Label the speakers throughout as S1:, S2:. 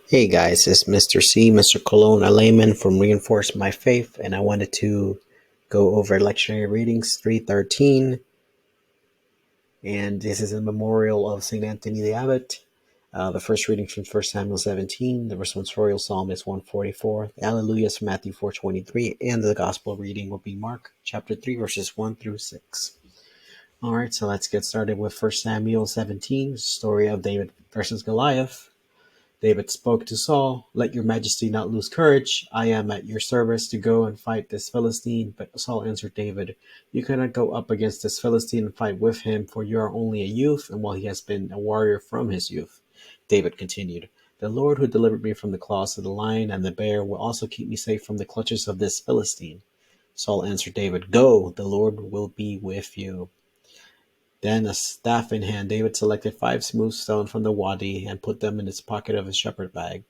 S1: Hey guys, it's Mr. C, Mr. Cologne, a layman from Reinforce My Faith, and I wanted to go over lectionary readings 313, and this is a memorial of St. Anthony the Abbot. The first reading from 1 Samuel 17, the responsorial psalm is 144, the Alleluia is Matthew 4:23, and the gospel reading will be Mark chapter 3, verses 1 through 6. Alright, so let's get started with 1 Samuel 17, story of David versus Goliath. David spoke to Saul, "Let your majesty not lose courage. I am at your service to go and fight this Philistine." But Saul answered David, "You cannot go up against this Philistine and fight with him, for you are only a youth, and while he has been a warrior from his youth." David continued, "The Lord who delivered me from the claws of the lion and the bear will also keep me safe from the clutches of this Philistine." Saul answered David, "Go, the Lord will be with you." Then, a staff in hand, David selected 5 smooth stones from the wadi and put them in his pocket of his shepherd bag.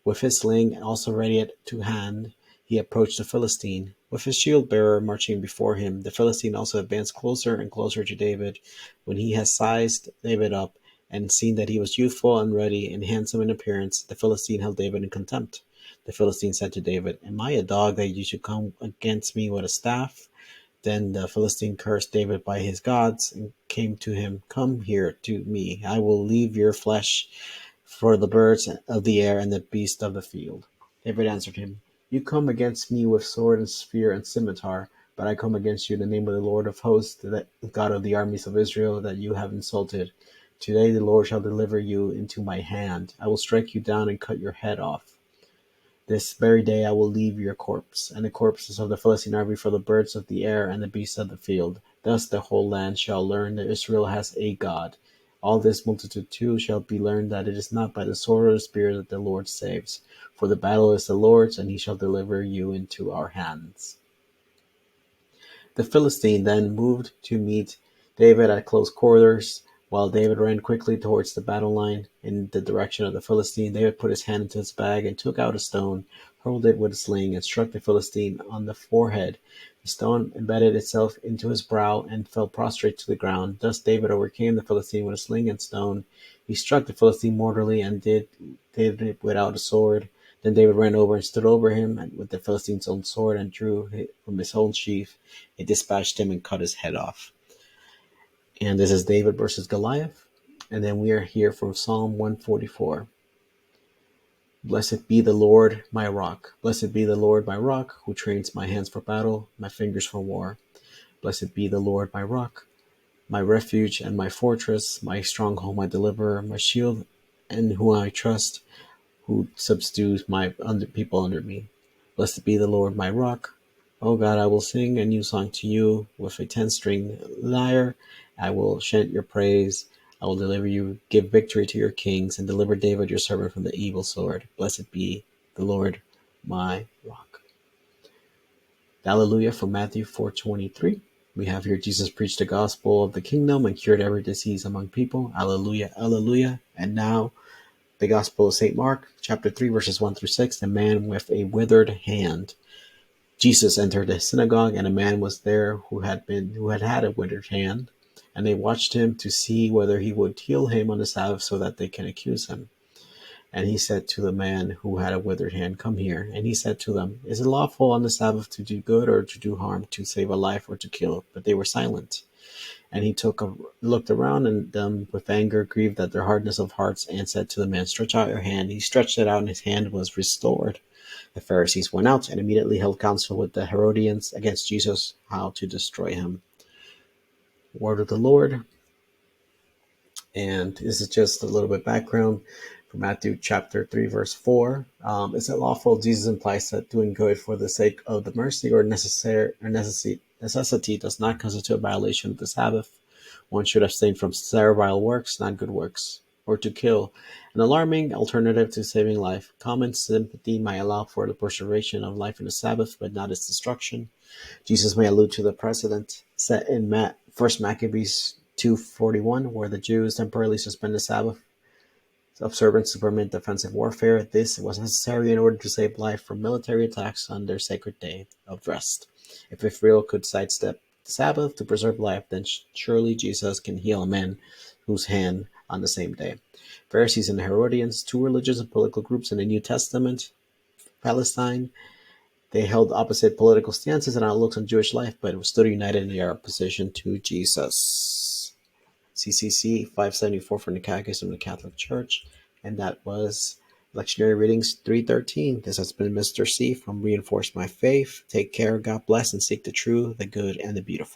S1: With his sling also ready to hand, he approached the Philistine. With his shield-bearer marching before him, the Philistine also advanced closer and closer to David. When he had sized David up and seen that he was youthful and ruddy and handsome in appearance, the Philistine held David in contempt. The Philistine said to David, "Am I a dog that you should come against me with a staff?" Then the Philistine cursed David by his gods and came to him, "Come here to me, I will leave your flesh for the birds of the air and the beasts of the field." David answered him, "You come against me with sword and spear and scimitar, but I come against you in the name of the Lord of hosts, the God of the armies of Israel, that you have insulted. Today the Lord shall deliver you into my hand. I will strike you down and cut your head off. This very day I will leave your corpse, and the corpses of the Philistine army for the birds of the air and the beasts of the field. Thus the whole land shall learn that Israel has a God. All this multitude too shall be learned that it is not by the sword or the spear that the Lord saves. For the battle is the Lord's, and he shall deliver you into our hands." The Philistine then moved to meet David at close quarters. While David ran quickly towards the battle line in the direction of the Philistine, David put his hand into his bag and took out a stone, hurled it with a sling, and struck the Philistine on the forehead. The stone embedded itself into his brow and fell prostrate to the ground. Thus David overcame the Philistine with a sling and stone. He struck the Philistine mortally and did it without a sword. Then David ran over and stood over him with the Philistine's own sword and drew it from his own sheath. He dispatched him and cut his head off. And this is David versus Goliath. And then we are here from Psalm 144. "Blessed be the Lord, my rock. Blessed be the Lord, my rock, who trains my hands for battle, my fingers for war. Blessed be the Lord, my rock, my refuge and my fortress, my stronghold, my deliverer, my shield, and whom I trust, who subdues my people under me. Blessed be the Lord, my rock. O God, I will sing a new song to you with a 10-string lyre. I will chant your praise. I will deliver you, give victory to your kings, and deliver David your servant from the evil sword. Blessed be the Lord, my rock." The Alleluia from Matthew 4:23. We have here Jesus preached the gospel of the kingdom and cured every disease among people. Alleluia, alleluia. And now the Gospel of St. Mark, chapter 3, verses 1 through 6, the man with a withered hand. Jesus entered the synagogue, and a man was there who had a withered hand, and they watched him to see whether he would heal him on the Sabbath so that they can accuse him. And he said to the man who had a withered hand, "Come here." And he said to them, "Is it lawful on the Sabbath to do good or to do harm, to save a life or to kill?" But they were silent. And he looked around and them with anger, grieved at their hardness of hearts, and said to the man, "Stretch out your hand." He stretched it out, and his hand was restored. The Pharisees went out and immediately held counsel with the Herodians against Jesus, how to destroy him. Word of the Lord. And this is just a little bit background from Matthew chapter 3, verse 4. Is it lawful? Jesus implies that doing good for the sake of the mercy or necessity does not constitute a violation of the Sabbath. One should abstain from servile works, not good works. Or to kill, an alarming alternative to saving life. Common sympathy might allow for the preservation of life in the Sabbath, but not its destruction. Jesus may allude to the precedent set in 1 Maccabees 2:41, where the Jews temporarily suspended Sabbath observance to permit defensive warfare. This was necessary in order to save life from military attacks on their sacred day of rest. If Israel could sidestep the Sabbath to preserve life, then surely Jesus can heal a man whose hand on the same day. Pharisees and Herodians, two religious and political groups in the New Testament, Palestine. They held opposite political stances and outlooks on Jewish life, but stood united in their opposition to Jesus. CCC 574 from the Catechism of the Catholic Church. And that was Lectionary Readings 313. This has been Mr. C from Reinforce My Faith. Take care, God bless, and seek the true, the good, and the beautiful.